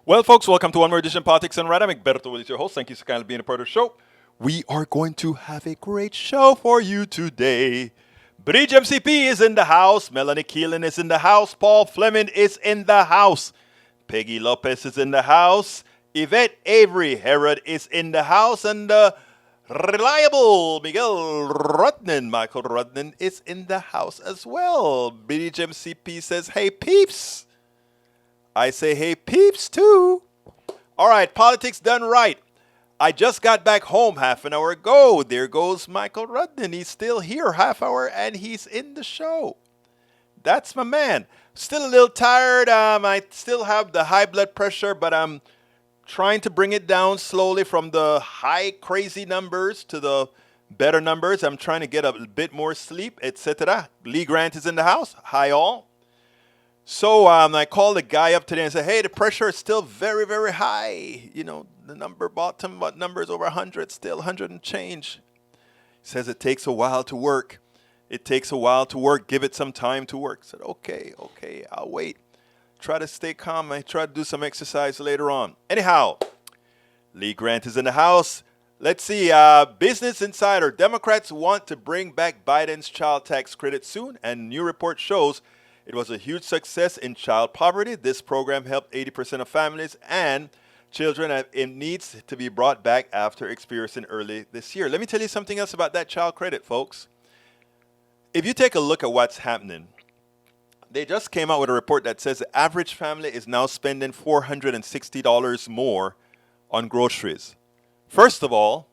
Well, folks, welcome to one more edition of Politics and Right. I'm Egberto Willis, your host. Thank you so kindly being a part of the show. We are going to have a great show for you today. Bridge MCP is in the house. Melanie Keelan is in the house. Paul Fleming is in the house. Peggy Lopez is in the house. Yvette Avery Herod is in the house. And reliable Michael Rudnan is in the house as well. Bridge MCP says, hey, peeps. I say, hey, peeps, too. All right, politics done right. I just got back home half an hour ago. There goes Michael Rudden. He's still here half hour, and he's in the show. That's my man. Still a little tired. I still have the high blood pressure, but I'm trying to bring it down slowly from the high, crazy numbers to the better numbers. I'm trying to get a bit more sleep, etc. Lee Grant is in the house. Hi, all. So I called the guy up today and said, hey, the pressure is still very, very high. You know, the number bottom, what number is over 100, still 100 and change. He says it takes a while to work. It takes a while to work. Give it some time to work. I said, okay, I'll wait. Try to stay calm. I try to do some exercise later on. Anyhow, Lee Grant is in the house. Let's see. Business Insider. Democrats want to bring back Biden's child tax credit soon, and new report shows it was a huge success in child poverty. This program helped 80% of families and children in needs to be brought back after experiencing early this year. Let me tell you something else about that child credit, folks. If you take a look at what's happening, they just came out with a report that says the average family is now spending $460 more on groceries. First of all,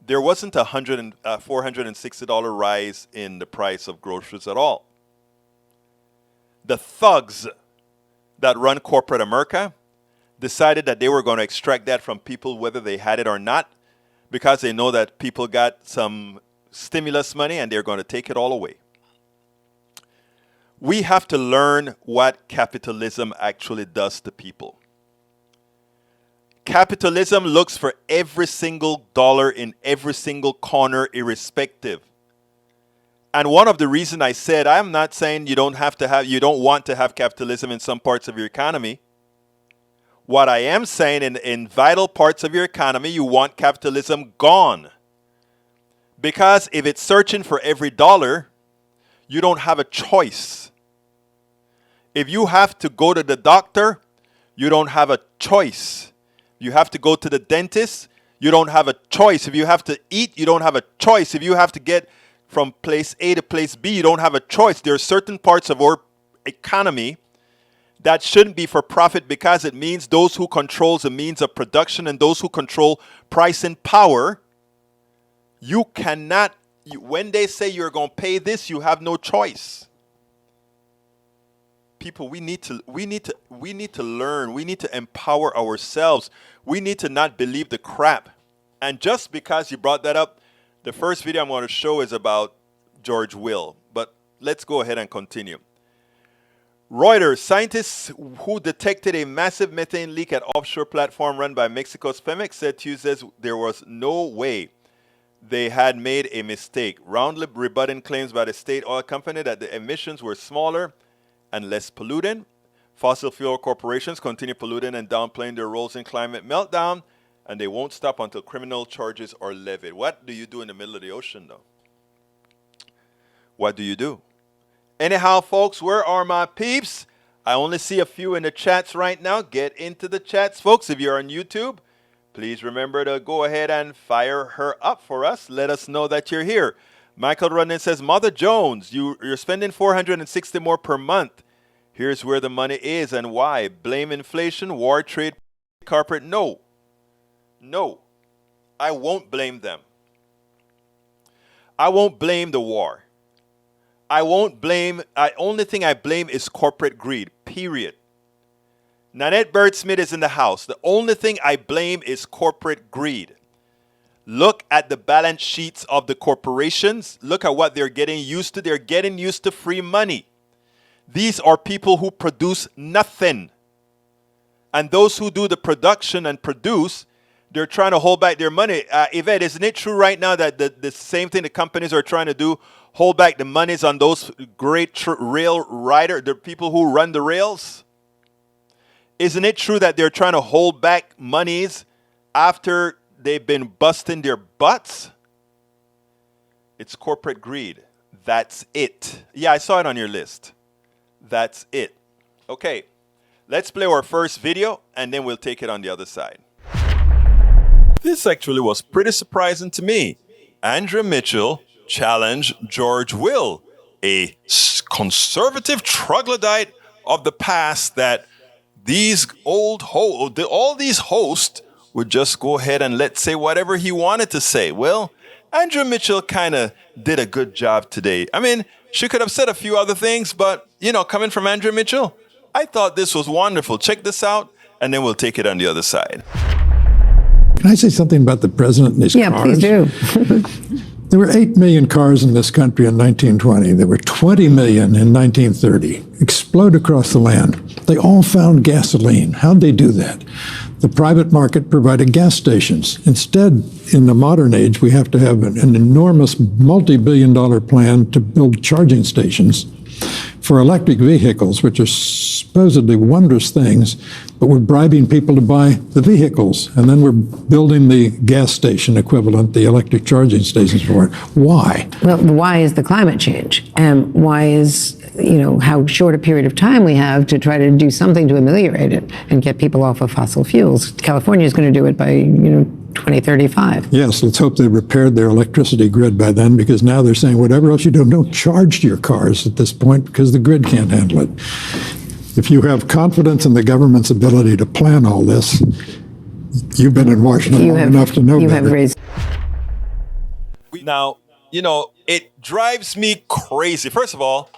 there wasn't a $460 rise in the price of groceries at all. The thugs that run corporate America decided that they were going to extract that from people whether they had it or not, because they know that people got some stimulus money and they're going to take it all away. We have to learn what capitalism actually does to people. Capitalism looks for every single dollar in every single corner, irrespective. And one of the reasons I said, I'm not saying you don't want to have capitalism in some parts of your economy. What I am saying, in vital parts of your economy, you want capitalism gone. Because if it's searching for every dollar, you don't have a choice. If you have to go to the doctor, you don't have a choice. You have to go to the dentist, you don't have a choice. If you have to eat, you don't have a choice. If you have to get from place A to place B, you don't have a choice. There are certain parts of our economy that shouldn't be for profit, because it means those who control the means of production and those who control price and power, you cannot, when they say you're going to pay this, you have no choice. People, we need to learn. We need to empower ourselves. We need to not believe the crap. And just because you brought that up, the first video I'm going to show is about George Will, but let's go ahead and continue. Reuters, scientists who detected a massive methane leak at offshore platform run by Mexico's Pemex said Tuesday there was no way they had made a mistake, roundly rebutting claims by the state oil company that the emissions were smaller and less polluting. Fossil fuel corporations continue polluting and downplaying their roles in climate meltdown, and they won't stop until criminal charges are levied. What do you do in the middle of the ocean, though? What do you do? Anyhow, folks, where are my peeps? I only see a few in the chats right now. Get into the chats, folks. If you're on YouTube, please remember to go ahead and fire her up for us. Let us know that you're here. Michael Rudden says, Mother Jones, you're spending $460 more per month. Here's where the money is and why. Blame inflation, war, trade, corporate. No, I won't blame them. I won't blame the war. Only thing I blame is corporate greed, period. Nanette Bird Smith is in the house. The only thing I blame is corporate greed. Look at the balance sheets of the corporations. Look at what they're getting used to. They're getting used to free money. These are people who produce nothing. And those who do the production and produce, they're trying to hold back their money. Yvette, isn't it true right now that the same thing the companies are trying to do, hold back the monies on those great rail rider, the people who run the rails? Isn't it true that they're trying to hold back monies after they've been busting their butts? It's corporate greed. That's it. Yeah, I saw it on your list. That's it. Okay, let's play our first video and then we'll take it on the other side. This actually was pretty surprising to me. Andrea Mitchell challenged George Will, a conservative troglodyte of the past, that these all these hosts would just go ahead and let's say whatever he wanted to say. Well, Andrea Mitchell kind of did a good job today. I mean, she could have said a few other things, but, coming from Andrea Mitchell, I thought this was wonderful. Check this out, and then we'll take it on the other side. Can I say something about the president and his cars? Yeah, please do. There were 8 million cars in this country in 1920. There were 20 million in 1930. Explode across the land. They all found gasoline. How'd they do that? The private market provided gas stations. Instead, in the modern age, we have to have an enormous multi-billion-dollar plan to build charging stations for electric vehicles, which are supposedly wondrous things, but we're bribing people to buy the vehicles, and then we're building the gas station equivalent, the electric charging stations for it. Why? Well, the why is the climate change, and why is how short a period of time we have to try to do something to ameliorate it and get people off of fossil fuels. California is going to do it by 2035. Yes, let's hope they repaired their electricity grid by then, because now they're saying whatever else you do, don't charge your cars at this point because the grid can't handle it. If you have confidence in the government's ability to plan all this, you've been in Washington long enough to know you better. have raised. Now, it drives me crazy. First of all,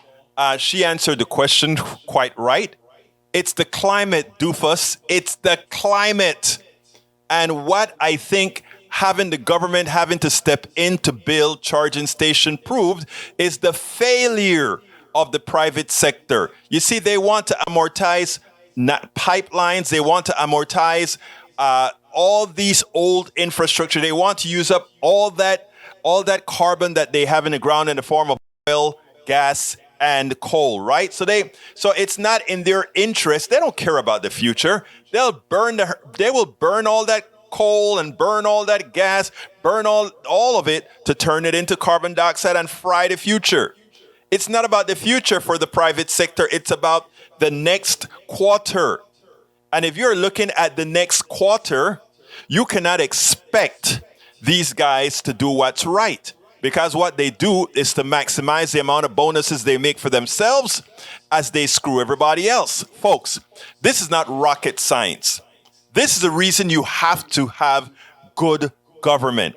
she answered the question quite right. It's the climate, doofus. It's the climate. And what I think having the government having to step in to build charging station proved is the failure of the private sector. You see, they want to amortize pipelines. They want to amortize all these old infrastructure. They want to use up all that carbon that they have in the ground in the form of oil, gas, and coal, right? So it's not in their interest. They don't care about the future. They will burn all that coal and burn all that gas, burn all of it to turn it into carbon dioxide and fry the future. It's not about the future for the private sector. It's about the next quarter. And if you're looking at the next quarter, you cannot expect these guys to do what's right, because what they do is to maximize the amount of bonuses they make for themselves as they screw everybody else. Folks, this is not rocket science. This is the reason you have to have good government.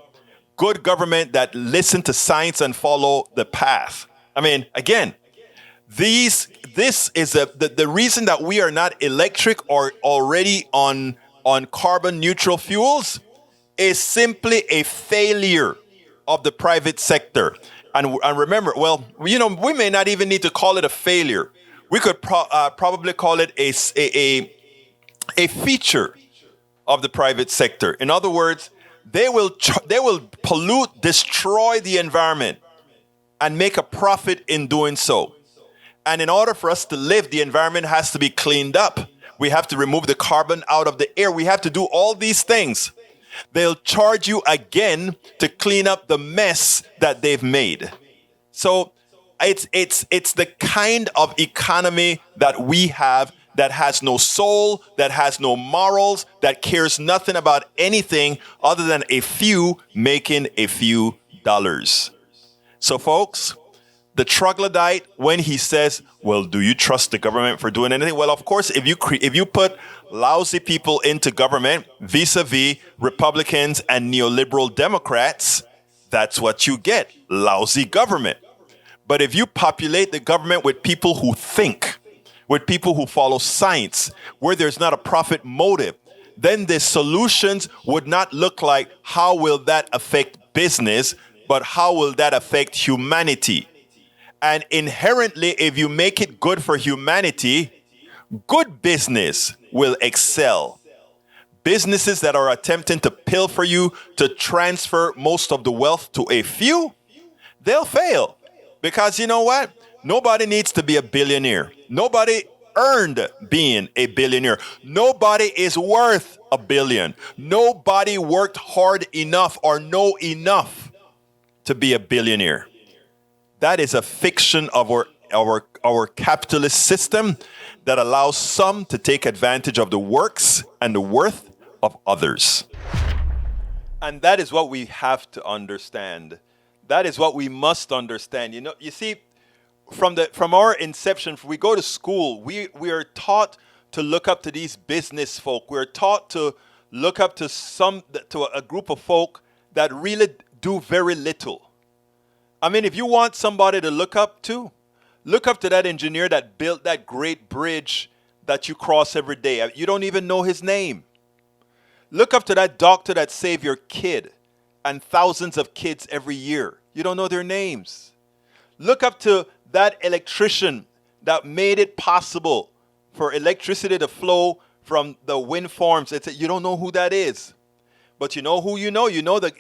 Good government that listen to science and follow the path. I mean, again, this is the reason that we are not electric or already on carbon neutral fuels is simply a failure of the private sector. And remember, well, we may not even need to call it a failure. We could probably call it a feature of the private sector. In other words, they will pollute, destroy the environment, and make a profit in doing so. And in order for us to live, the environment has to be cleaned up. We have to remove the carbon out of the air. We have to do all these things. They'll charge you again to clean up the mess that they've made. So it's the kind of economy that we have that has no soul, that has no morals, that cares nothing about anything other than a few making a few dollars. So folks, the troglodyte, when he says, well, do you trust the government for doing anything? Well, of course, if you put lousy people into government vis-a-vis Republicans and neoliberal Democrats, that's what you get, lousy government. But if you populate the government with people who think, with people who follow science, where there's not a profit motive, then the solutions would not look like how will that affect business, but how will that affect humanity? And inherently, if you make it good for humanity, good business will excel. Businesses that are attempting to pilfer you, to transfer most of the wealth to a few, they'll fail. Because you know what? Nobody needs to be a billionaire. Nobody earned being a billionaire. Nobody is worth a billion. Nobody worked hard enough or know enough to be a billionaire. That is a fiction of our capitalist system that allows some to take advantage of the works and the worth of others. And that is what we have to understand. That is what we must understand. You see, from our inception, we go to school, we are taught to look up to these business folk. We're taught to look up to a group of folk that really do very little. I mean, if you want somebody to look up to that engineer that built that great bridge that you cross every day. You don't even know his name. Look up to that doctor that saved your kid and thousands of kids every year. You don't know their names. Look up to that electrician that made it possible for electricity to flow from the wind farms. You don't know who that is. But you know who you know. You know the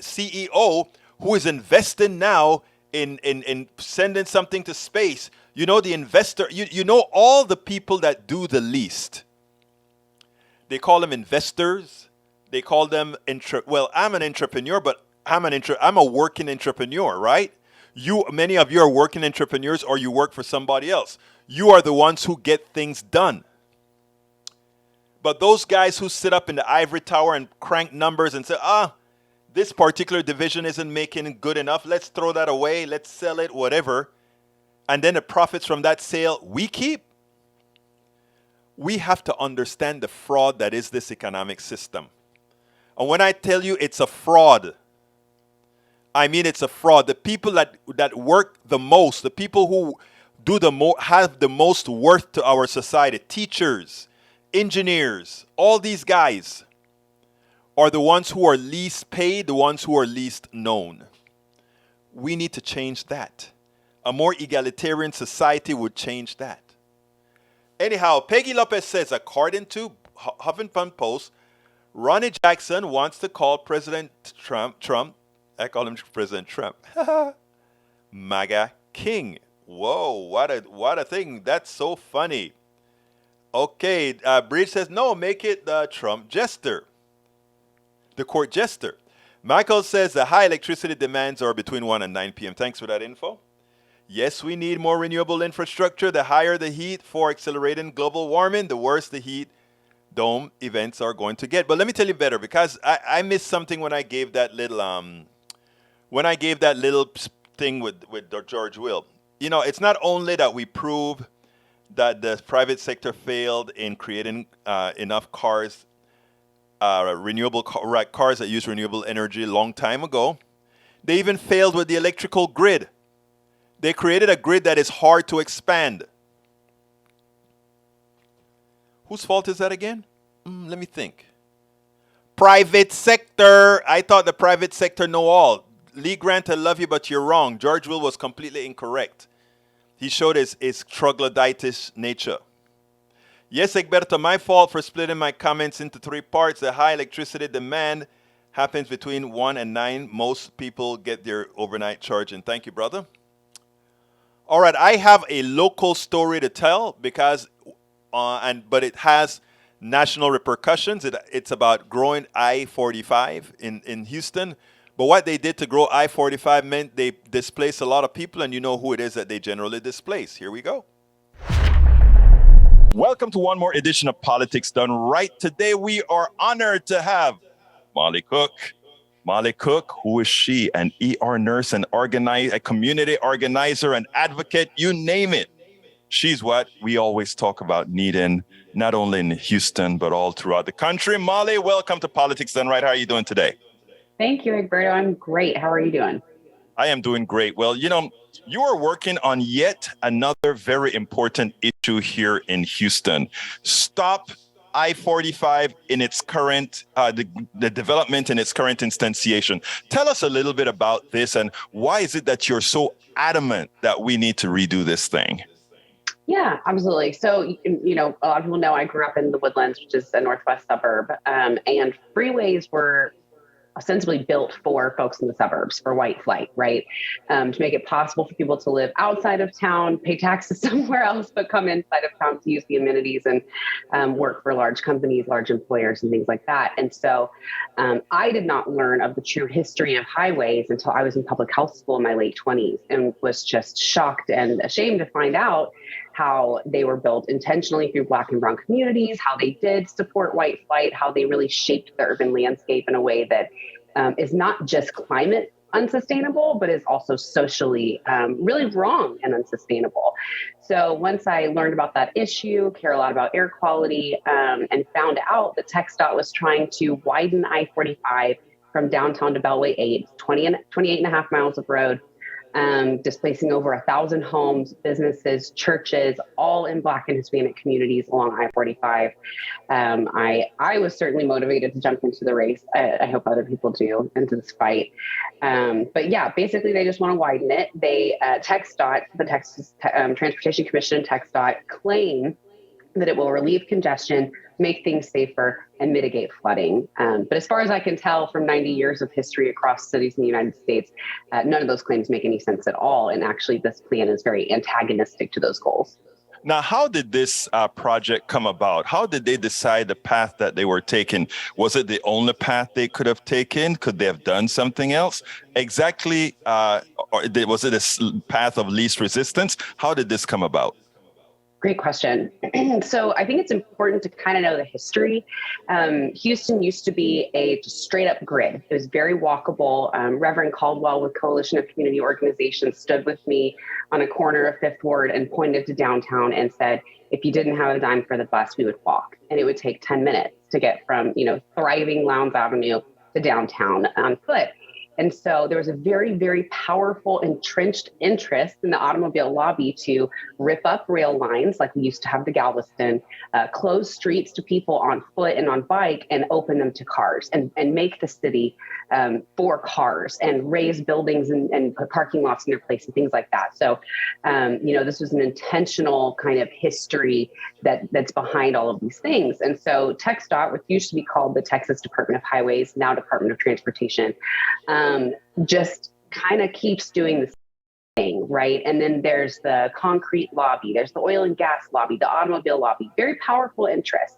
CEO who is investing now in sending something to space. You know the investor. You know all the people that do the least. They call them investors. They call them well, I'm an entrepreneur, but I'm a working entrepreneur, right? Many of you are working entrepreneurs, or you work for somebody else. You are the ones who get things done. But those guys who sit up in the ivory tower and crank numbers and say, this particular division isn't making good enough, let's throw that away, let's sell it, whatever. And then the profits from that sale we keep. We have to understand the fraud that is this economic system. And when I tell you it's a fraud, I mean it's a fraud. The people that work the most, the people who do have the most worth to our society, teachers, engineers, all these guys are the ones who are least paid, the ones who are least known. We need to change that. A more egalitarian society would change that. Anyhow, Peggy Lopez says, according to Huffington Post, Ronnie Jackson wants to call President Trump, I call him President Trump, MAGA King. Whoa, what a thing. That's so funny. Okay, Bridge says, no, make it the Trump jester, the court jester. Michael says the high electricity demands are between 1 and 9 p.m. Thanks for that info. Yes, we need more renewable infrastructure. The higher the heat for accelerating global warming, the worse the heat dome events are going to get. But let me tell you better, because I missed something when I gave that little thing with George Will. You know, it's not only that we prove that the private sector failed in creating enough cars, renewable cars that use renewable energy a long time ago. They even failed with the electrical grid. They created a grid that is hard to expand. Whose fault is that again? Let me think. Private sector. I thought the private sector know all. Lee Grant, I love you, but you're wrong. George Will was completely incorrect. He showed his troglodytes nature. Yes, Egberto, my fault for splitting my comments into 3 parts. The high electricity demand happens between 1 and 9. Most people get their overnight charge. And thank you, brother. All right, I have a local story to tell because, but it has national repercussions. It's about growing I-45 in Houston. But what they did to grow I-45 meant they displaced a lot of people, and you know who it is that they generally displace. Here we go. Welcome to one more edition of Politics Done Right. Today we are honored to have Molly Cook. Molly Cook, who is she? An ER nurse, a community organizer, an advocate, you name it. She's what we always talk about needing, not only in Houston, but all throughout the country. Molly, welcome to Politics Done Right. How are you doing today? Thank you, Egberto. I'm great. How are you doing? I am doing great. Well, you know, you are working on yet another very important issue here in Houston. Stop I-45 in its current, the development in its current instantiation. Tell us a little bit about this, and why is it that you're so adamant that we need to redo this thing? Yeah, absolutely. So, you know, a lot of people know I grew up in the Woodlands, which is a northwest suburb, and freeways were ostensibly built for folks in the suburbs, for white flight, right? To make it possible for people to live outside of town, pay taxes somewhere else, but come inside of town to use the amenities and work for large companies, large employers, and things like that. And so I did not learn of the true history of highways until I was in public health school in my late 20s, and was just shocked and ashamed to find out how they were built intentionally through Black and brown communities, how they did support white flight, how they really shaped the urban landscape in a way that is not just climate unsustainable, but is also socially really wrong and unsustainable. So once I learned about that issue, care a lot about air quality, and found out that TxDOT was trying to widen I-45 from downtown to Beltway 8, 28 and a half miles of road, displacing over 1,000 homes, businesses, churches, all in Black and Hispanic communities along I-45. I was certainly motivated to jump into the race. I hope other people do, into this fight. But yeah, basically they just want to widen it. They, TxDOT, the Texas Transportation Commission and TxDOT, claim that it will relieve congestion, make things safer, and mitigate flooding. But as far as I can tell from 90 years of history across cities in the United States, none of those claims make any sense at all. And actually, this plan is very antagonistic to those goals. Now, how did this project come about? How did they decide the path that they were taking? Was it the only path they could have taken? Could they have done something else? Exactly, or was it a path of least resistance? How did this come about? Great question. So I think it's important to kind of know the history. Houston used to be a just straight up grid. It was very walkable. Reverend Caldwell with Coalition of Community Organizations stood with me on a corner of Fifth Ward and pointed to downtown and said, if you didn't have a dime for the bus, we would walk. And it would take 10 minutes to get from, thriving Lowndes Avenue to downtown on foot. And so there was a very, very powerful entrenched interest in the automobile lobby to rip up rail lines like we used to have to Galveston, close streets to people on foot and on bike, and open them to cars and make the city for cars and raise buildings and put parking lots in their place and things like that. So, this was an intentional kind of history that's behind all of these things. And so TxDOT, which used to be called the Texas Department of Highways, now Department of Transportation, just kind of keeps doing the thing, right? And then there's the concrete lobby, there's the oil and gas lobby, the automobile lobby, very powerful interest.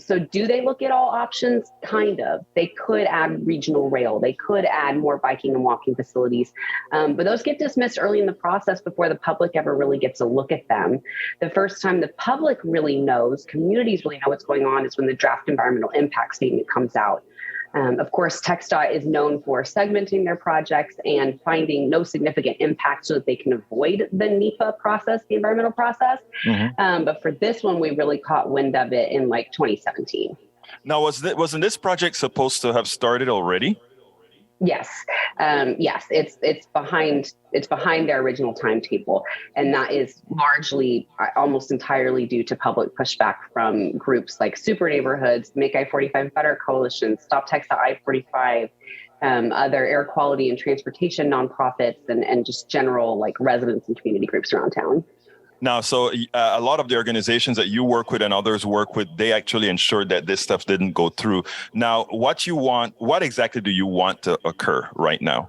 So do they look at all options? Kind of. They could add regional rail. They could add more biking and walking facilities. But those get dismissed early in the process before the public ever really gets a look at them. The first time the public really knows, communities really know what's going on, is when the draft environmental impact statement comes out. Of course, TxDOT is known for segmenting their projects and finding no significant impact so that they can avoid the NEPA process, the environmental process. Mm-hmm. But for this one, we really caught wind of it in 2017. Now, wasn't this project supposed to have started already? Yes. It's behind their original timetable. And that is largely, almost entirely due to public pushback from groups like Super Neighborhoods, Make I-45 Better Coalition, Stop TxDOT I-45, other air quality and transportation nonprofits, and just general residents and community groups around town. Now, so a lot of the organizations that you work with and others work with, they actually ensured that this stuff didn't go through. Now, what exactly do you want to occur right now?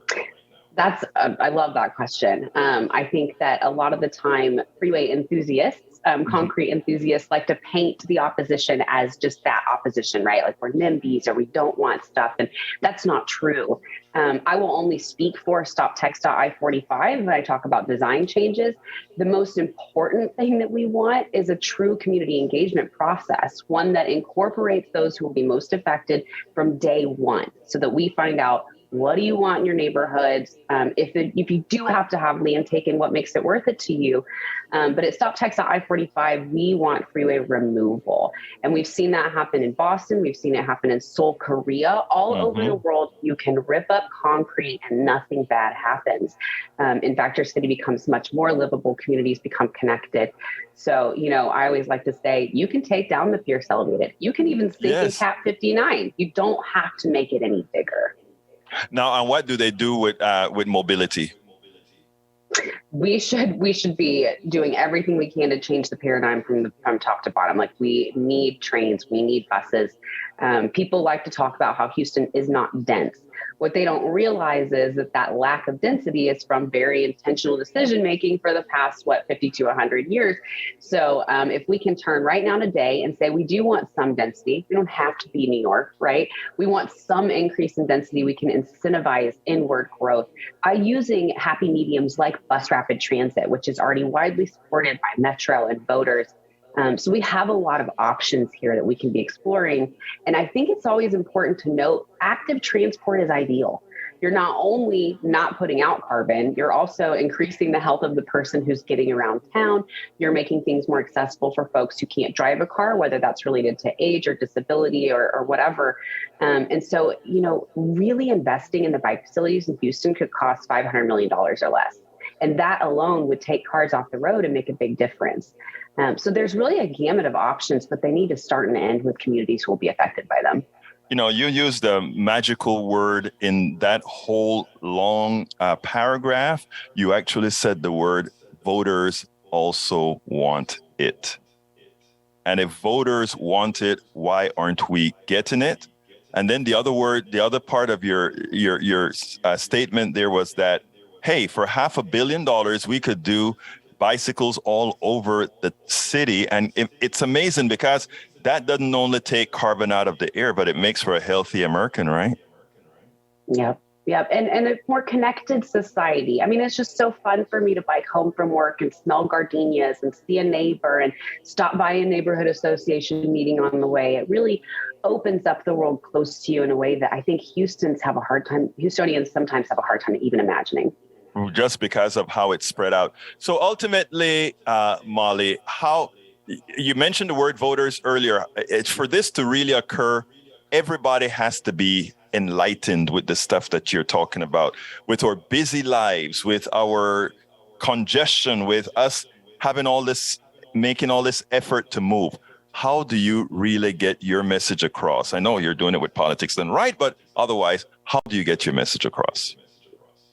I love that question. I think that a lot of the time, freeway enthusiasts, concrete enthusiasts like to paint the opposition as just that opposition, right? Like we're NIMBYs or we don't want stuff. And that's not true. I will only speak for Stop TxDOT I-45 when I talk about design changes. The most important thing that we want is a true community engagement process, one that incorporates those who will be most affected from day one, so that we find out, what do you want in your neighborhoods? If you do have to have land taken, what makes it worth it to you? But at Stop TxDOT I-45, we want freeway removal. And we've seen that happen in Boston. We've seen it happen in Seoul, Korea. All over the world, you can rip up concrete and nothing bad happens. In fact, your city becomes much more livable. Communities become connected. So, I always like to say, you can take down the Pierce Elevated. You can even sink in Cap 59. You don't have to make it any bigger. Now, and what do they do with mobility? We should be doing everything we can to change the paradigm from top to bottom. Like, we need trains, we need buses. People like to talk about how Houston is not dense. What they don't realize is that lack of density is from very intentional decision making for the past 50 to 100 years. So if we can turn right now today and say we do want some density, we don't have to be New York, right? We want some increase in density. We can incentivize inward growth by using happy mediums like bus rapid transit, which is already widely supported by Metro and voters. So we have a lot of options here that we can be exploring. And I think it's always important to note active transport is ideal. You're not only not putting out carbon, you're also increasing the health of the person who's getting around town. You're making things more accessible for folks who can't drive a car, whether that's related to age or disability or whatever. And so, really investing in the bike facilities in Houston could cost $500 million or less. And that alone would take cars off the road and make a big difference. So there's really a gamut of options, but they need to start and end with communities who will be affected by them. You used a magical word in that whole long paragraph. You actually said the word voters also want it. And if voters want it, why aren't we getting it? And then the other part of your statement there was that, hey, for $500 million, we could do bicycles all over the city. And it's amazing because that doesn't only take carbon out of the air, but it makes for a healthy American, right? Yep. And a more connected society. I mean, it's just so fun for me to bike home from work and smell gardenias and see a neighbor and stop by a neighborhood association meeting on the way. It really opens up the world close to you in a way that I think Houstonians sometimes have a hard time even imagining. Just because of how it's spread out. So ultimately, Molly, how you mentioned the word voters earlier. It's for this to really occur, everybody has to be enlightened with the stuff that you're talking about, with our busy lives, with our congestion, with us having making all this effort to move. How do you really get your message across? I know you're doing it with Politics Done Right, but otherwise, how do you get your message across?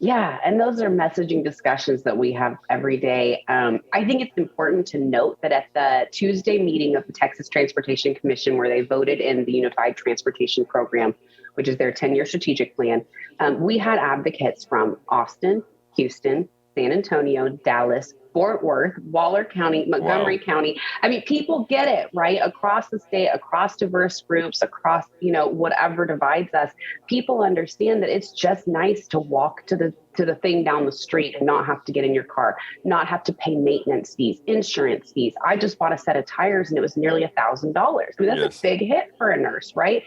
Yeah, and those are messaging discussions that we have every day. I think it's important to note that at the Tuesday meeting of the Texas Transportation Commission, where they voted in the Unified Transportation Program, which is their 10-year strategic plan, we had advocates from Austin, Houston, San Antonio, Dallas, Fort Worth, Waller County, Montgomery County. I mean, people get it, right? Across the state, across diverse groups, across, whatever divides us, people understand that it's just nice to walk to the thing down the street and not have to get in your car, not have to pay maintenance fees, insurance fees. I just bought a set of tires and it was nearly $1,000. I mean, that's a big hit for a nurse, right?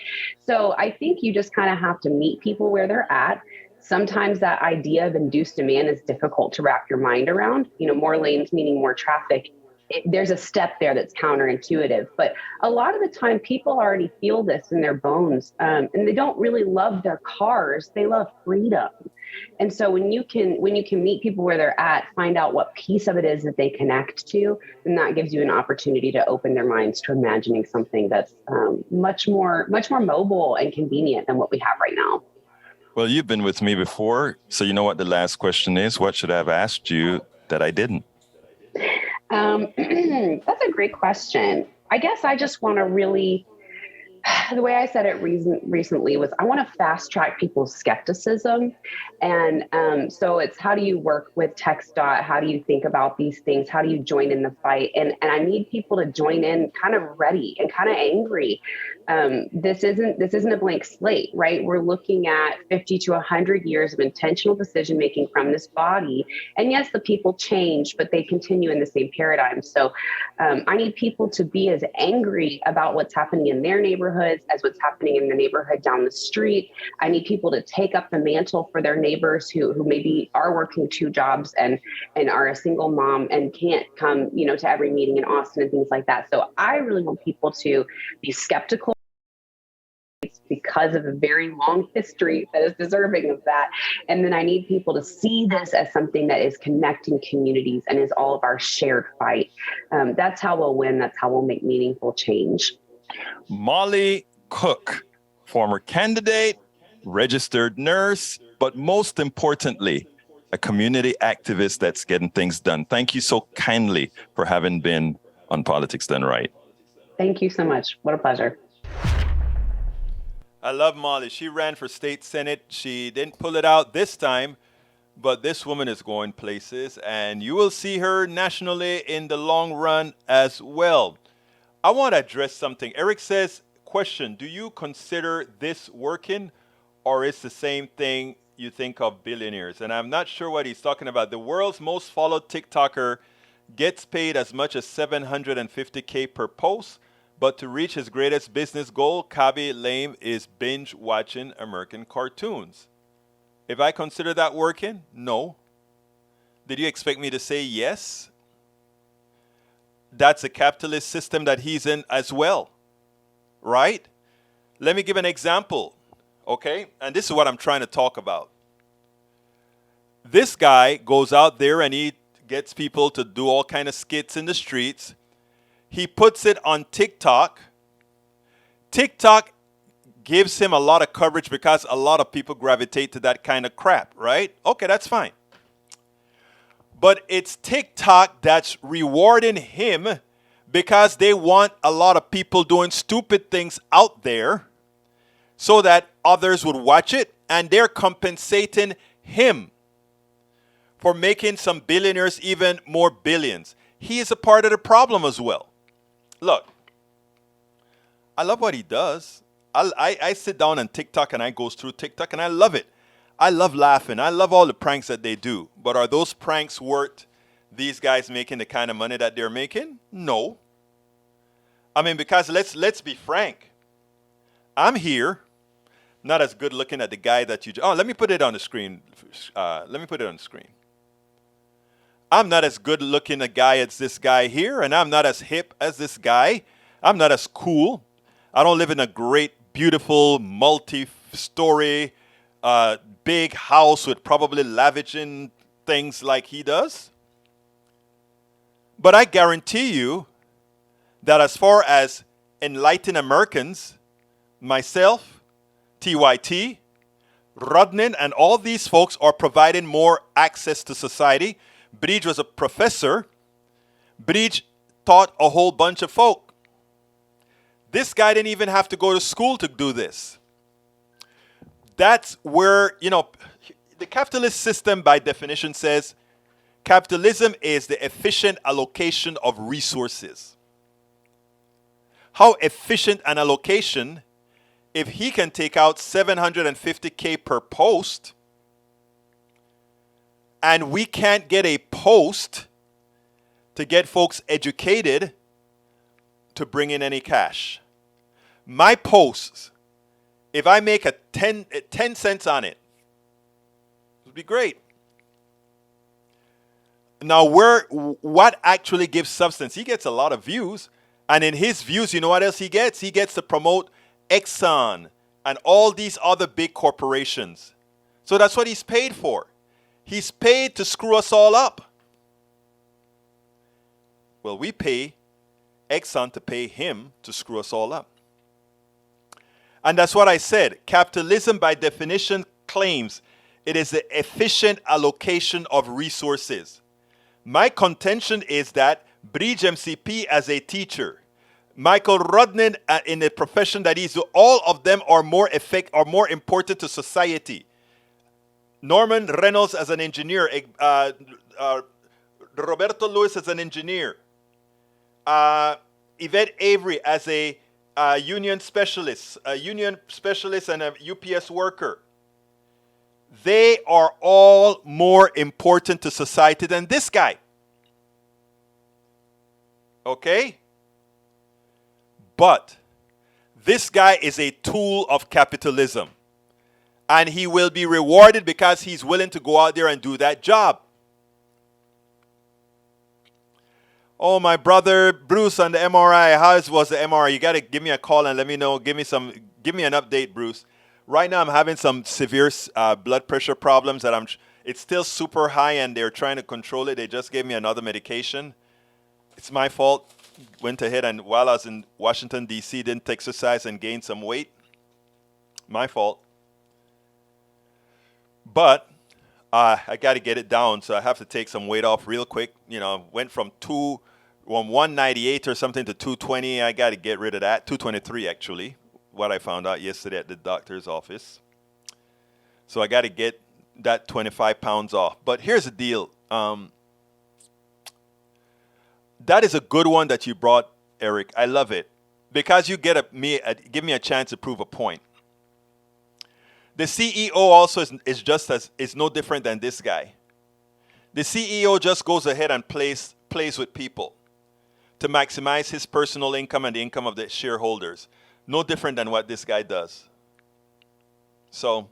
So I think you just kind of have to meet people where they're at. Sometimes that idea of induced demand is difficult to wrap your mind around. More lanes meaning more traffic. There's a step there that's counterintuitive. But a lot of the time, people already feel this in their bones, and they don't really love their cars. They love freedom. And so when you can meet people where they're at, find out what piece of it is that they connect to, then that gives you an opportunity to open their minds to imagining something that's much more mobile and convenient than what we have right now. Well, you've been with me before, so you know what the last question is. What should I have asked you that I didn't? That's a great question. I guess I just want to really, the way I said it recently was I want to fast track people's skepticism. And so it's, how do you work with TxDOT? How do you think about these things? How do you join in the fight? And I need people to join in kind of ready and kind of angry. This isn't a blank slate, right? We're looking at 50 to 100 years of intentional decision making from this body. And yes, the people change, but they continue in the same paradigm. So I need people to be as angry about what's happening in their neighborhoods as what's happening in the neighborhood down the street. I need people to take up the mantle for their neighbors who maybe are working 2 jobs and are a single mom and can't come, to every meeting in Austin and things like that. So I really want people to be skeptical, because of a very long history that is deserving of that. And then I need people to see this as something that is connecting communities and is all of our shared fight. That's how we'll win. That's how we'll make meaningful change. Molly Cook, former candidate, registered nurse, but most importantly, a community activist that's getting things done. Thank you so kindly for having been on Politics Done Right. Thank you so much. What a pleasure. I love Molly. She ran for state senate. She didn't pull it out this time, but this woman is going places, and you will see her nationally in the long run as well. I want to address something. Eric says, question, do you consider this working, or is the same thing you think of billionaires? And I'm not sure what he's talking about. The world's most followed TikToker gets paid as much as $750K per post, but to reach his greatest business goal, Kabi Lame is binge watching American cartoons. If I consider that working, no. Did you expect me to say yes? That's a capitalist system that he's in as well, right? Let me give an example, okay? And this is what I'm trying to talk about. This guy goes out there and he gets people to do all kind of skits in the streets. He puts it on TikTok. TikTok gives him a lot of coverage because a lot of people gravitate to that kind of crap, right? Okay, that's fine. But it's TikTok that's rewarding him because they want a lot of people doing stupid things out there so that others would watch it, and they're compensating him for making some billionaires even more billions. He is a part of the problem as well. Look, I love what he does. I sit down on TikTok and I go through TikTok and I love it. I love laughing. I love all the pranks that they do. But are those pranks worth these guys making the kind of money that they're making? No. I mean, because let's be frank. I'm here, not as good looking at the guy that you... Oh, let me put it on the screen. I'm not as good looking a guy as this guy here, and I'm not as hip as this guy. I'm not as cool. I don't live in a great, beautiful, multi-story, big house with probably lavishing things like he does. But I guarantee you that as far as enlightened Americans, myself, TYT, Rodnin, and all these folks are providing more access to society. Bridge was a professor. Bridge taught a whole bunch of folk. This guy didn't even have to go to school to do this. That's where, the capitalist system by definition says capitalism is the efficient allocation of resources. How efficient an allocation if he can take out $750K per post and we can't get a post to get folks educated to bring in any cash. My posts, if I make a 10 cents on it would be great. Now, what actually gives substance? He gets a lot of views, and in his views, you know what else he gets? He gets to promote Exxon and all these other big corporations. So that's what he's paid for. He's paid to screw us all up. Well, we pay Exxon to pay him to screw us all up. And that's what I said. Capitalism, by definition, claims it is the efficient allocation of resources. My contention is that Bridge MCP as a teacher, Michael Rodnin in the profession that he's, all of them are more important to society. Norman Reynolds as an engineer, Roberto Lewis as an engineer, Yvette Avery as a union specialist and a UPS worker. They are all more important to society than this guy. Okay? But this guy is a tool of capitalism. And he will be rewarded because he's willing to go out there and do that job. Oh, my brother Bruce on the MRI. How was the MRI? You got to give me a call and let me know. Give me an update, Bruce. Right now I'm having some severe blood pressure problems that it's still super high and they're trying to control it. They just gave me another medication. It's my fault. Went ahead and while I was in Washington, D.C., didn't exercise and gained some weight. My fault. But I got to get it down, so I have to take some weight off real quick. Went from 198 or something to 220. I got to get rid of that. 223 actually, what I found out yesterday at the doctor's office. So I got to get that 25 pounds off. But here's the deal. That is a good one that you brought, Eric. I love it because you give me a chance to prove a point. The CEO also is no different than this guy. The CEO just goes ahead and plays with people to maximize his personal income and the income of the shareholders. No different than what this guy does. So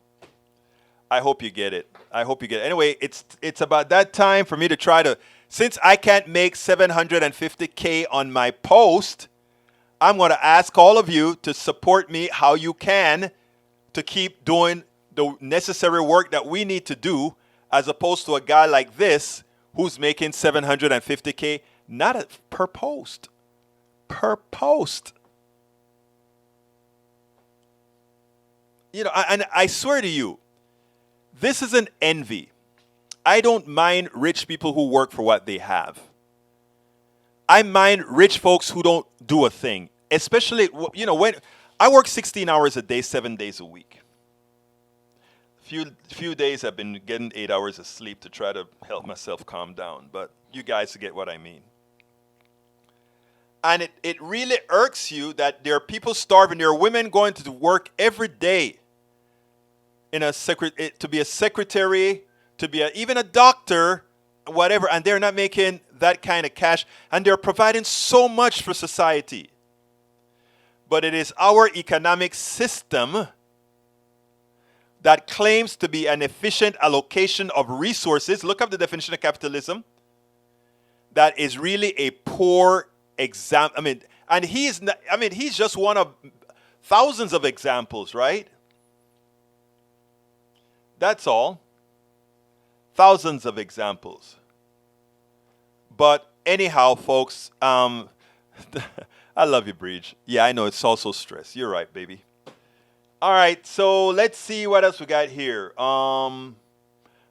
I hope you get it. Anyway, it's about that time for me to try to, since I can't make $750K on my post, I'm going to ask all of you to support me how you can to keep doing the necessary work that we need to do, as opposed to a guy like this who's making $750K, not per post. Per post. And I swear to you, this is an envy. I don't mind rich people who work for what they have. I mind rich folks who don't do a thing. Especially, when I work 16 hours a day, 7 days a week. Few days I've been getting 8 hours of sleep to try to help myself calm down. But you guys get what I mean. And it really irks you that there are people starving. There are women going to work every day to be a secretary, to be even a doctor, whatever, and they're not making that kind of cash, and they're providing so much for society. But it is our economic system that claims to be an efficient allocation of resources. Look up the definition of capitalism. That is really a poor example. He's just one of thousands of examples, right? That's all. Thousands of examples. But anyhow, folks, I love you, Breach. Yeah, I know it's also stress. You're right, baby. All right, so let's see what else we got here.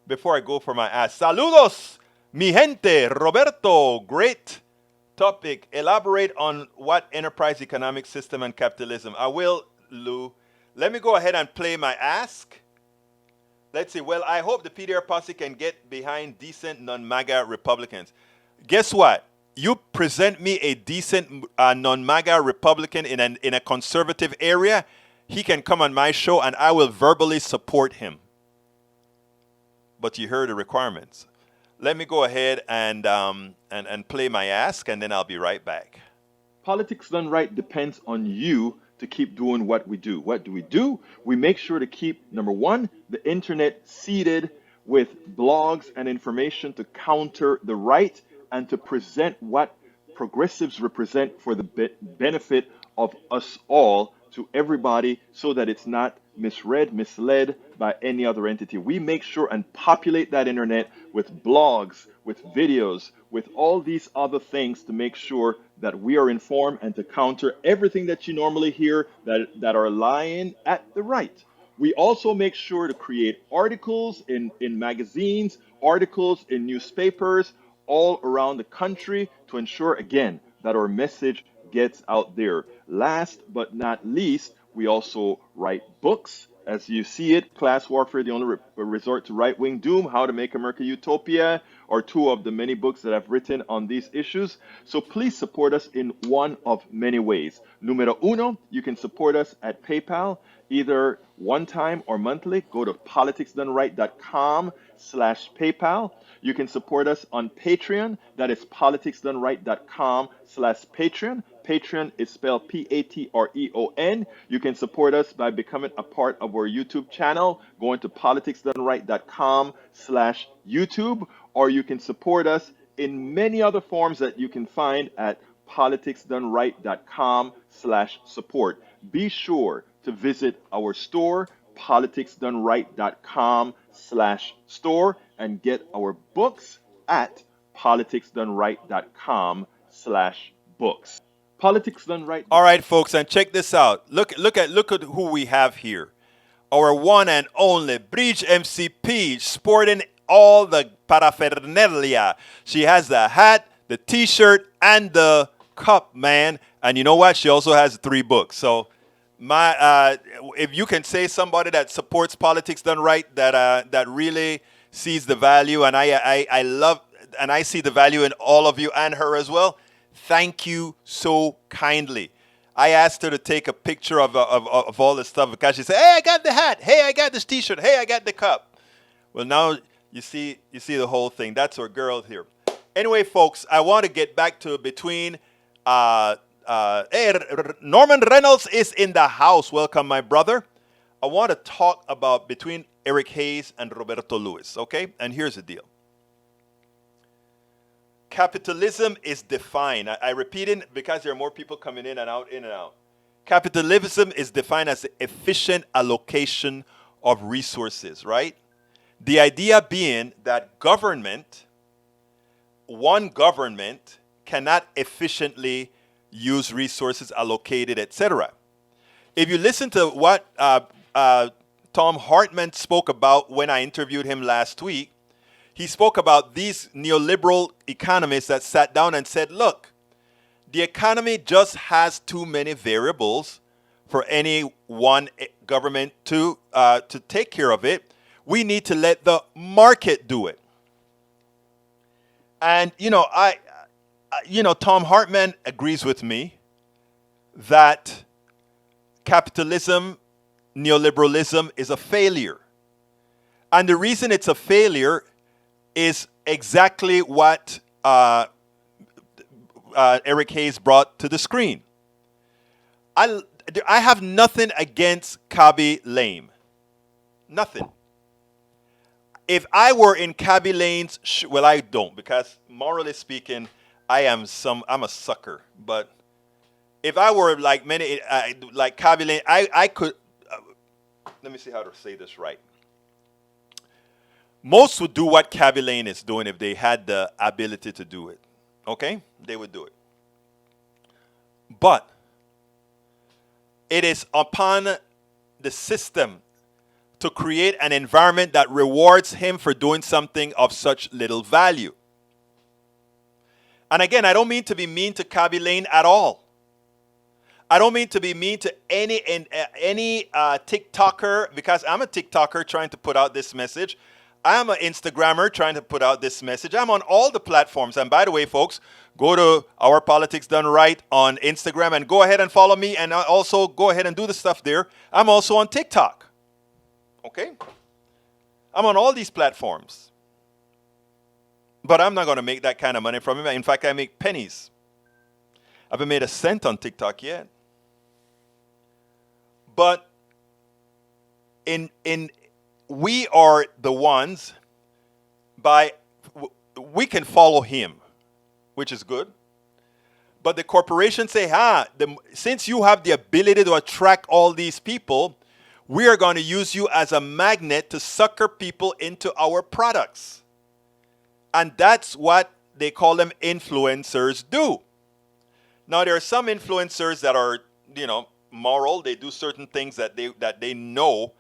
Before I go for my ass. Saludos, mi gente. Roberto, great topic. Elaborate on what enterprise economic system and capitalism. I will, Lou. Let me go ahead and play my ask. Let's see. Well, I hope the PDR posse can get behind decent non-MAGA Republicans. Guess what? You present me a decent non-MAGA Republican in a conservative area, he can come on my show and I will verbally support him. But you heard the requirements. Let me go ahead and play my ask, and then I'll be right back. Politics done right depends on you to keep doing what we do. What do? We make sure to keep, number one, the internet seeded with blogs and information to counter the right and to present what progressives represent for the benefit of us all to everybody, so that it's not misread, misled by any other entity. We make sure and populate that internet with blogs, with videos, with all these other things to make sure that we are informed and to counter everything that you normally hear that are lying at the right. We also make sure to create articles in magazines, articles in newspapers all around the country to ensure, again, that our message gets out there. Last but not least, we also write books. As you see it, Class Warfare, the only resort to right-wing doom, How to Make America Utopia, are two of the many books that I've written on these issues. So please support us in one of many ways. Numero uno, you can support us at PayPal, either one time or monthly. Go to politicsdoneright.com/PayPal. You can support us on Patreon. That is politicsdoneright.com/Patreon. Patreon is spelled Patreon. You can support us by becoming a part of our YouTube channel, going to politicsdoneright.com/YouTube, or you can support us in many other forms that you can find at politicsdoneright.com/support. Be sure to visit our store, politicsdoneright.com/store, and get our books at politicsdoneright.com/books. Politics Done Right. All right, folks, and check this out. Look at who we have here. Our one and only Bridge MCP, sporting all the paraphernalia. She has the hat, the T-shirt, and the cup, man. And you know what? She also has 3 books. So, if you can say somebody that supports politics done right, that really sees the value, and I love, and I see the value in all of you and her as well. Thank you so kindly. I asked her to take a picture of all this stuff because she said, "Hey, I got the hat. Hey, I got this T-shirt. Hey, I got the cup." Well, now you see the whole thing. That's our girl here. Anyway, folks, I want to get back to between. Norman Reynolds is in the house. Welcome, my brother. I want to talk about between Eric Hayes and Roberto Lewis. Okay, and here's the deal. Capitalism is defined. I repeat it because there are more people coming in and out, in and out. Capitalism is defined as the efficient allocation of resources, right? The idea being that one government cannot efficiently use resources allocated, etc. If you listen to what Tom Hartman spoke about when I interviewed him last week, he spoke about these neoliberal economists that sat down and said, look, the economy just has too many variables for any one government to take care of it. We need to let the market do it. And, Tom Hartman agrees with me that capitalism, neoliberalism is a failure. And the reason it's a failure is exactly what Eric Hayes brought to the screen. I have nothing against Kabi Lame. Nothing. If I were in Kabi Lane's well, I don't, because morally speaking, I'm a sucker. But if I were like many, like Kabi Lane, I could, let me see how to say this right. Most would do what Kabi Lane is doing if they had the ability to do it. Okay? They would do it. But it is upon the system to create an environment that rewards him for doing something of such little value. And again, I don't mean to be mean to Kabi Lane at all. I don't mean to be mean to any TikToker, because I'm a TikToker trying to put out this message. I'm an Instagrammer trying to put out this message. I'm on all the platforms. And by the way, folks, go to Our Politics Done Right on Instagram and go ahead and follow me, and also go ahead and do the stuff there. I'm also on TikTok. Okay? I'm on all these platforms. But I'm not going to make that kind of money from it. In fact, I make pennies. I haven't made a cent on TikTok yet. But we are the ones we can follow him, which is good. But the corporations say, since you have the ability to attract all these people, we are going to use you as a magnet to sucker people into our products. And that's what they call them influencers do. Now, there are some influencers that are, moral. They do certain things that they know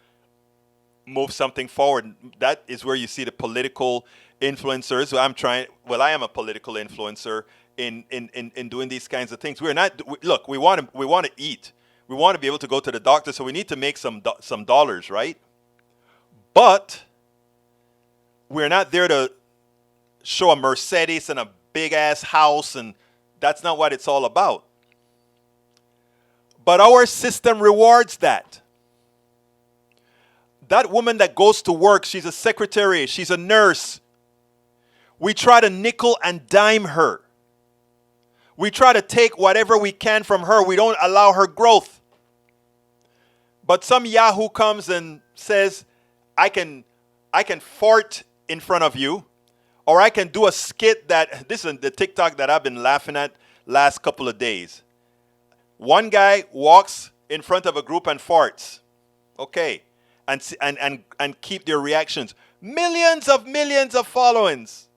move something forward. That is where you see the political influencers. I am a political influencer in doing these kinds of things. We want to eat. We want to be able to go to the doctor, so we need to make some dollars, right? But we're not there to show a Mercedes and a big ass house, and that's not what it's all about. But our system rewards that. That woman that goes to work, she's a secretary, she's a nurse. We try to nickel and dime her. We try to take whatever we can from her. We don't allow her growth. But some Yahoo comes and says, I can fart in front of you, or I can do a skit this is the TikTok that I've been laughing at last couple of days. One guy walks in front of a group and farts. Okay. And keep their reactions. Millions of followings,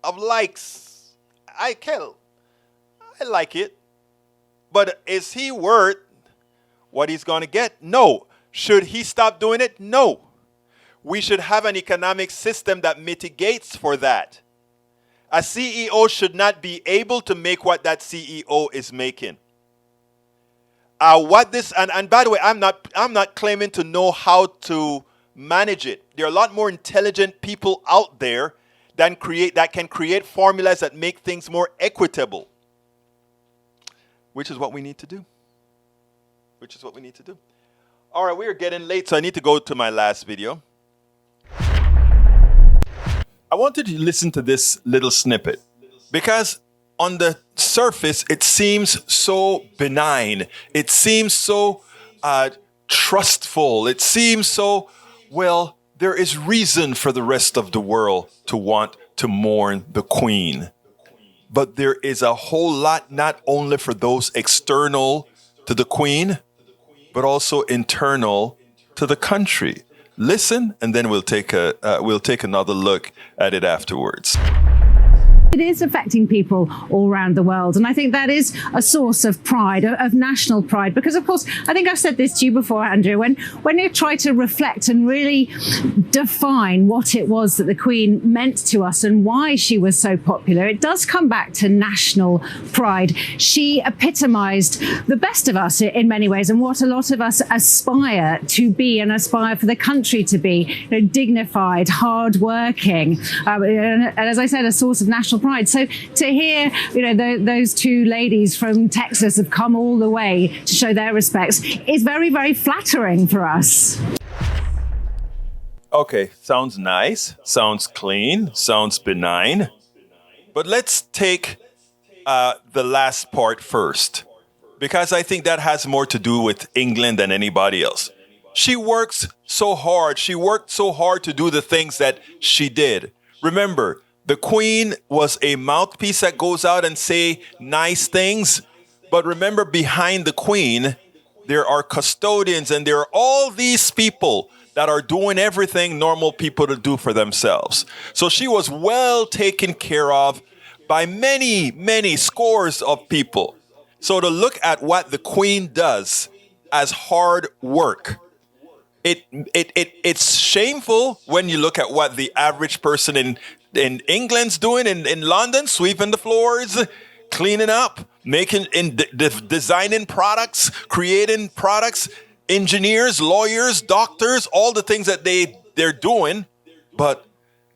of likes. I like it. But is he worth what he's going to get? No. Should he stop doing it? No. we should have an economic system that mitigates for that. A CEO should not be able to make what that CEO is making. And by the way, I'm not claiming to know how to manage it. There are a lot more intelligent people out there that can create formulas that make things more equitable. Which is what we need to do. All right, we are getting late, so I need to go to my last video. I wanted you to listen to this little snippet because on the surface, it seems so benign. It seems so trustful. It seems so, well, there is reason for the rest of the world to want to mourn the Queen. But there is a whole lot, not only for those external to the Queen, but also internal to the country. Listen, and then we'll take another look at it afterwards. It is affecting people all around the world. And I think that is a source of pride, of national pride. Because, of course, I think I've said this to you before, Andrew, when you try to reflect and really define what it was that the Queen meant to us and why she was so popular, it does come back to national pride. She epitomised the best of us in many ways and what a lot of us aspire to be and aspire for the country to be, dignified, hard-working, and as I said, a source of national pride. So to hear, those two ladies from Texas have come all the way to show their respects is very, very flattering for us. Okay, sounds nice, sounds clean, sounds benign. But let's take the last part first, because I think that has more to do with England than anybody else. She works so hard. She worked so hard to do the things that she did. Remember, the Queen was a mouthpiece that goes out and say nice things. But remember, behind the Queen, there are custodians and there are all these people that are doing everything normal people to do for themselves. So she was well taken care of by many, many scores of people. So to look at what the Queen does as hard work, it's shameful when you look at what the average person in England's doing in London, sweeping the floors, cleaning up, designing products, creating products, engineers, lawyers, doctors, all the things that they're doing. But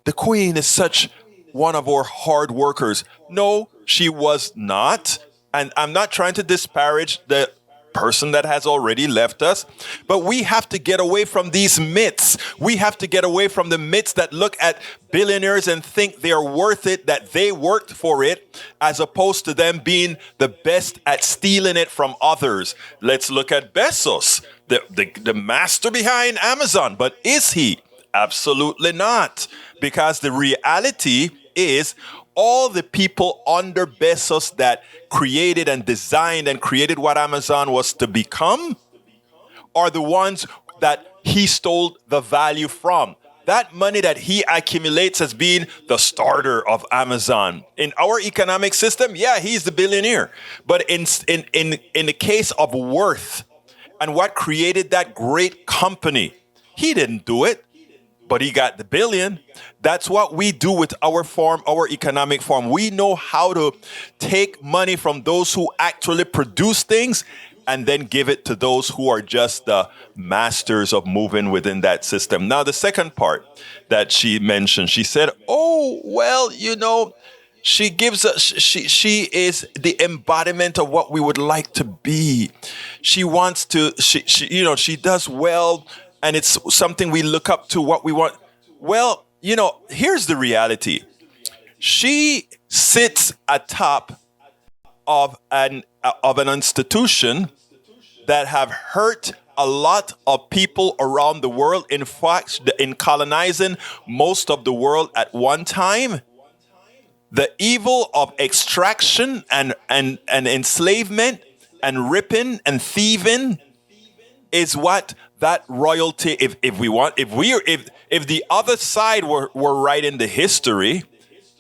the Queen is such one of our hard workers. No, she was not. And I'm not trying to disparage the person that has already left us, but we have to get away from these myths. We have to get away from the myths that look at billionaires and think they're worth it, that they worked for it, as opposed to them being the best at stealing it from others. Let's look at Bezos, the master behind Amazon. But is he? Absolutely not. Because the reality is all the people under Bezos that created and designed and created what Amazon was to become are the ones that he stole the value from. That money that he accumulates as being the starter of Amazon. In our economic system, yeah, he's the billionaire. But in the case of worth and what created that great company, he didn't do it, but he got the billion. That's what we do with our form, our economic form. We know how to take money from those who actually produce things and then give it to those who are just the masters of moving within that system. Now, the second part that she mentioned, she said, oh, well, she gives us, she is the embodiment of what we would like to be. She wants to, she does well, and it's something we look up to, what we want. Well, here's the reality. She sits atop of an institution that have hurt a lot of people around the world. In fact, in colonizing most of the world at one time, the evil of extraction and enslavement and ripping and thieving is what that royalty, if the other side were writing the history,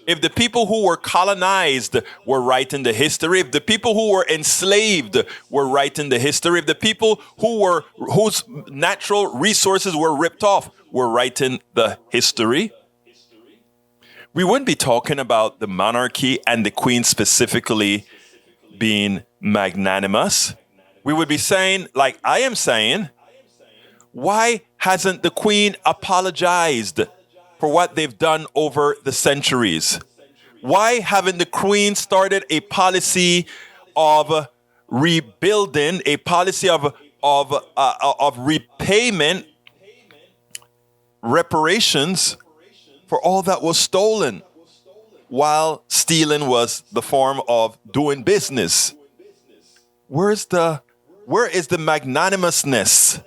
If the people who were colonized were writing the history, if the people who were enslaved were writing the history, if the people whose natural resources were ripped off were writing the history, we wouldn't be talking about the monarchy and the queen specifically being magnanimous. We would be saying, like I am saying, why hasn't the queen apologized for what they've done over the centuries? Why haven't the queen started a policy of rebuilding, a policy of repayment, reparations for all that was stolen, while stealing was the form of doing business? Where is the magnanimousness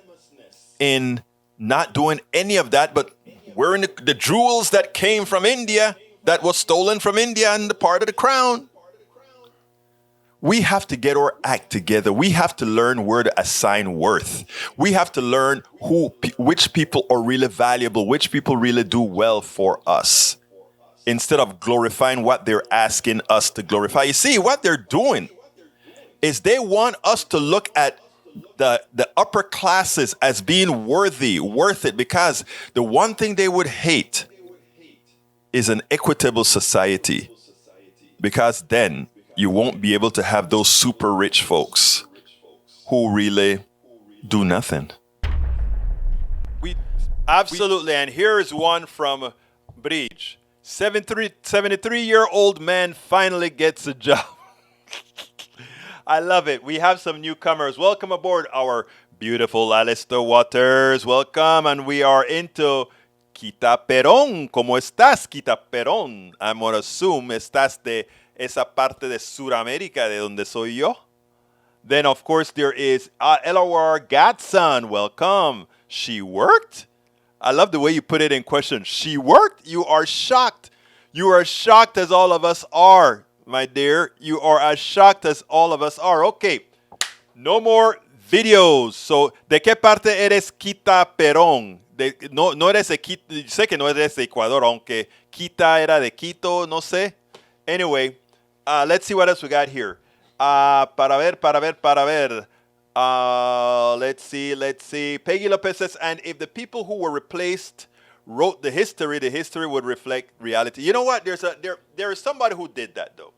in not doing any of that, but wearing the jewels that came from India, that was stolen from India and the part of the crown? We have to get our act together. We have to learn where to assign worth. We have to learn which people are really valuable, which people really do well for us, instead of glorifying what they're asking us to glorify. You see, what they're doing is they want us to look at the upper classes as being worth it, because the one thing they would hate is an equitable society, because then you won't be able to have those super rich folks who really do nothing. Absolutely, and here's one from Bridge. 73-year-old man finally gets a job. I love it. We have some newcomers. Welcome aboard, our beautiful Alistair Waters. Welcome, and we are into Quita Perón. ¿Cómo estás, Quita Perón? I'm going to assume estás de esa parte de Sudamérica de donde soy yo. Then, of course, there is Elawar Gatson. Welcome. She worked? I love the way you put it in question. She worked? You are shocked. You are shocked as all of us are, my dear. You are as shocked as all of us are. Okay. No more videos. So, ¿de qué parte eres, Quita Perón? No eres de Quito. Sé que no eres de Ecuador, aunque Quita era de Quito, no sé. Anyway, let's see what else we got here. Para ver. Let's see. Peggy Lopez says, and if the people who were replaced wrote the history would reflect reality. You know what? There is somebody who did that, though.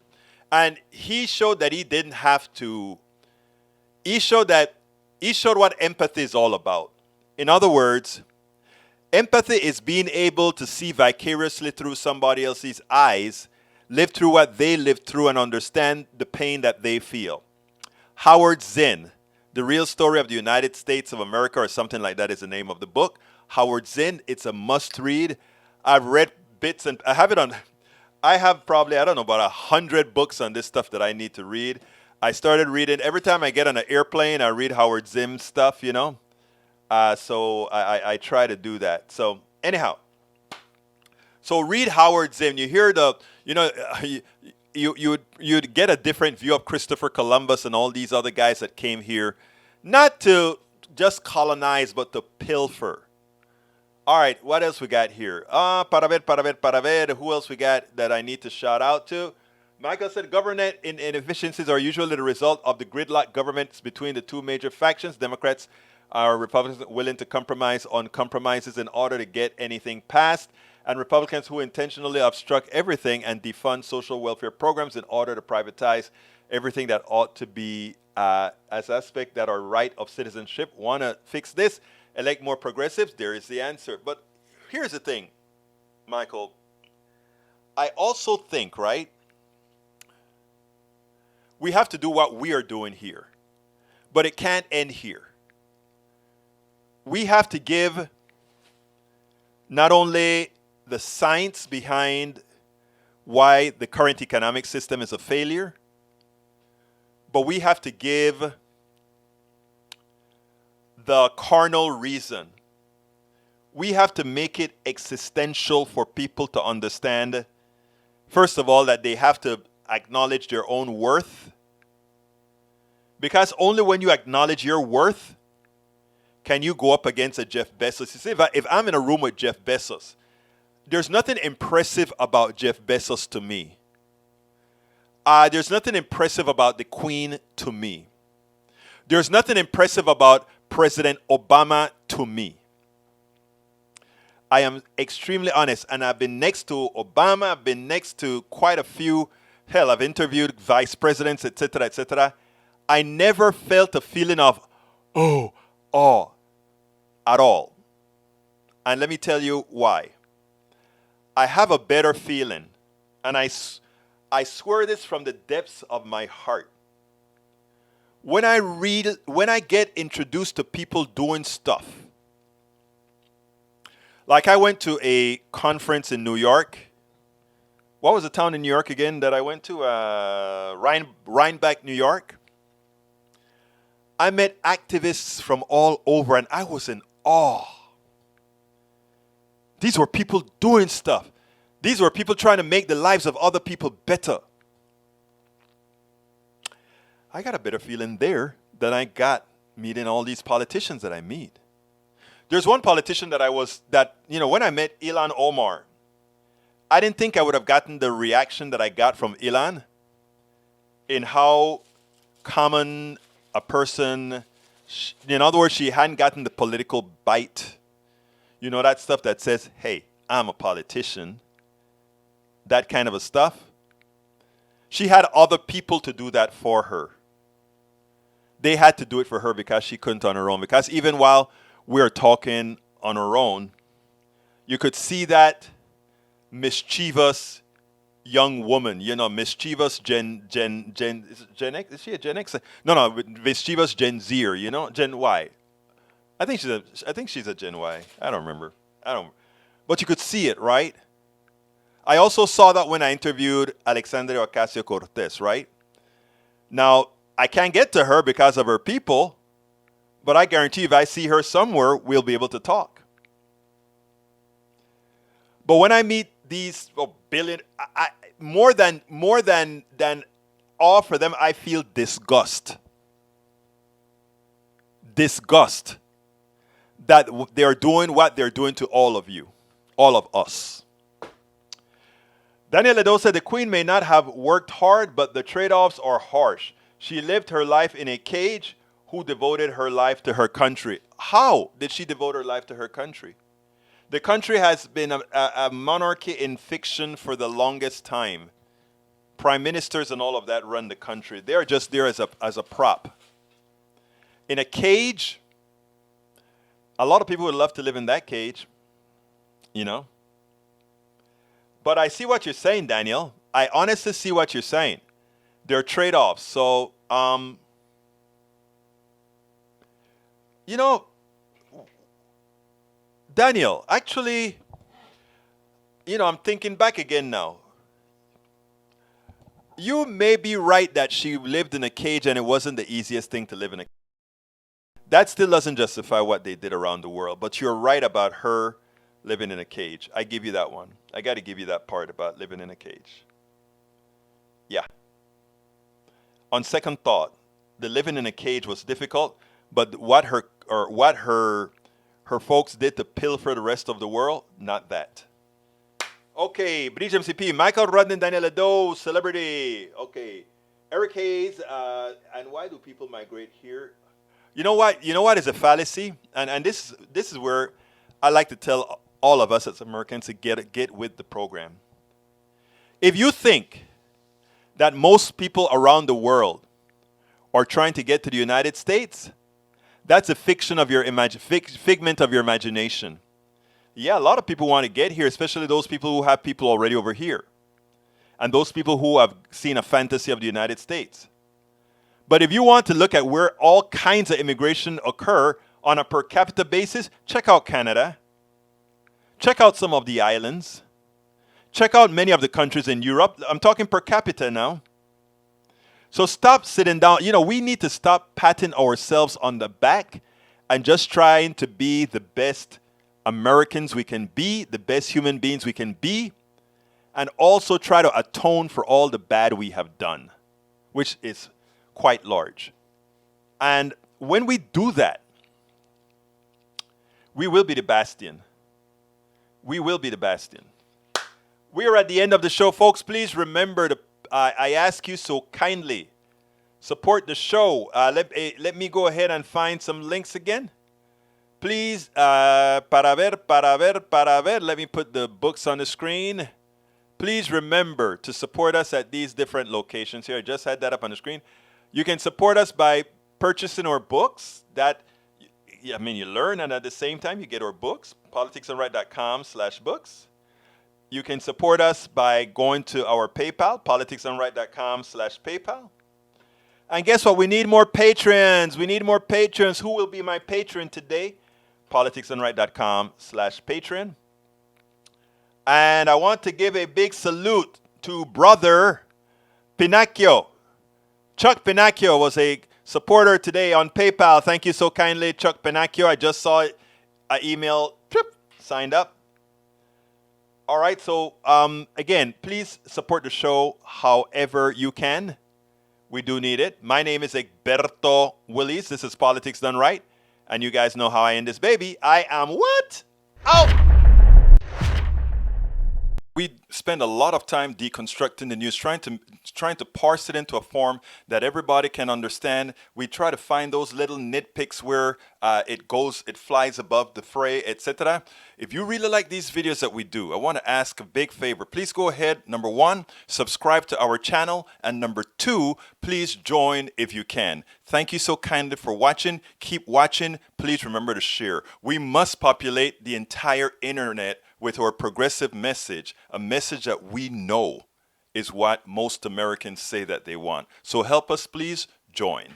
And he showed that he didn't have to. He showed what empathy is all about. In other words, empathy is being able to see vicariously through somebody else's eyes, live through what they lived through, and understand the pain that they feel. Howard Zinn, The Real Story of the United States of America, or something like that is the name of the book. Howard Zinn, it's a must read. I've read bits, and I have probably, I don't know, about 100 books on this stuff that I need to read. I started reading, every time I get on an airplane, I read Howard Zinn stuff, you know. So I try to do that. So anyhow, so read Howard Zinn. You hear you'd get a different view of Christopher Columbus and all these other guys that came here, not to just colonize, but to pilfer. All right, what else we got here? Para ver. Who else we got that I need to shout out to? Michael said, government inefficiencies are usually the result of the gridlock governments between the two major factions. Democrats are Republicans willing to compromise on compromises in order to get anything passed, and Republicans who intentionally obstruct everything and defund social welfare programs in order to privatize everything that ought to be as aspect that are right of citizenship. Want to fix this? Elect more progressives? There is the answer. But here's the thing, Michael. I also think, right, we have to do what we are doing here. But it can't end here. We have to give not only the science behind why the current economic system is a failure, but we have to give the carnal reason. We have to make it existential for people to understand, first of all, that they have to acknowledge their own worth. Because only when you acknowledge your worth can you go up against a Jeff Bezos. You see, if I'm in a room with Jeff Bezos, there's nothing impressive about Jeff Bezos to me. There's nothing impressive about the Queen to me. There's nothing impressive about President Obama to me. I am extremely honest, and I've been next to Obama, I've been next to quite a few. Hell, I've interviewed vice presidents, etc., etc. I never felt a feeling of, awe at all. And let me tell you why. I have a better feeling, and I swear this from the depths of my heart. When I get introduced to people doing stuff, like I went to a conference in New York. What was the town in New York again that I went to? Rhinebeck, New York. I met activists from all over, and I was in awe. These were people doing stuff. These were people trying to make the lives of other people better. I got a better feeling there than I got meeting all these politicians that I meet. There's one politician when I met Ilhan Omar, I didn't think I would have gotten the reaction that I got from Ilhan in how common a person, in other words, she hadn't gotten the political bite. You know, that stuff that says, hey, I'm a politician. That kind of a stuff. She had other people to do that for her. They had to do it for her because she couldn't on her own. Because even while we were talking on her own, you could see that mischievous young woman, mischievous Gen X. Is she a Gen X? No, mischievous Gen Zer, Gen Y. I think she's a Gen Y. I don't remember. But you could see it, right? I also saw that when I interviewed Alexandria Ocasio-Cortez, right? Now, I can't get to her because of her people, but I guarantee if I see her somewhere, we'll be able to talk. But when I meet these billion, more than awe for them, I feel disgust. Disgust that they are doing what they're doing to all of you, all of us. Daniel Ledo said the Queen may not have worked hard, but the trade-offs are harsh. She lived her life in a cage. Who devoted her life to her country? How did she devote her life to her country? The country has been a monarchy in fiction for the longest time. Prime ministers and all of that run the country. They're just there as a prop. In a cage, a lot of people would love to live in that cage, But I see what you're saying, Daniel. I honestly see what you're saying. There are trade-offs. So, Daniel, actually, I'm thinking back again now. You may be right that she lived in a cage and it wasn't the easiest thing to live in a cage. That still doesn't justify what they did around the world, but you're right about her living in a cage. I give you that one. I got to give you that part about living in a cage. Yeah. On second thought, the living in a cage was difficult, but what her folks did to pilfer the rest of the world, not that. Okay, Bridge MCP, Michael Rodden, Daniel Ledo, celebrity. Okay, Eric Hayes, and why do people migrate here? You know what is a fallacy? And this is where I like to tell all of us as Americans to get with the program. If you think that most people around the world are trying to get to the United States, that's a fiction of your figment of your imagination. Yeah, a lot of people want to get here, especially those people who have people already over here. And those people who have seen a fantasy of the United States. But if you want to look at where all kinds of immigration occur on a per capita basis, check out Canada. Check out some of the islands. Check out many of the countries in Europe. I'm talking per capita now. So stop sitting down. We need to stop patting ourselves on the back and just trying to be the best Americans we can be, the best human beings we can be, and also try to atone for all the bad we have done, which is quite large. And when we do that, we will be the bastion. We will be the bastion. We are at the end of the show, folks. Please remember to, I ask you so kindly, support the show. Let me go ahead and find some links again. Please, para ver. Let me put the books on the screen. Please remember to support us at these different locations here. I just had that up on the screen. You can support us by purchasing our books. You learn, and at the same time, you get our books, politicsdoneright.com/books. You can support us by going to our PayPal, politicsdoneright.com/PayPal. And guess what? We need more patrons. We need more patrons. Who will be my patron today? politicsdoneright.com/patron. And I want to give a big salute to Brother Pinacchio. Chuck Pinacchio was a supporter today on PayPal. Thank you so kindly, Chuck Pinacchio. I just saw it. I emailed, signed up. All right, so again, please support the show however you can. We do need it. My name is Egberto Willis. This is Politics Done Right. And you guys know how I end this baby. I am what? Out! We spend a lot of time deconstructing the news, trying to parse it into a form that everybody can understand. We try to find those little nitpicks where it flies above the fray, etc. If you really like these videos that we do, I want to ask a big favor. Please go ahead, number one, subscribe to our channel, and number two, please join if you can. Thank you so kindly for watching. Keep watching. Please remember to share. We must populate the entire internet with our progressive message, a message that we know is what most Americans say that they want. So help us, please join.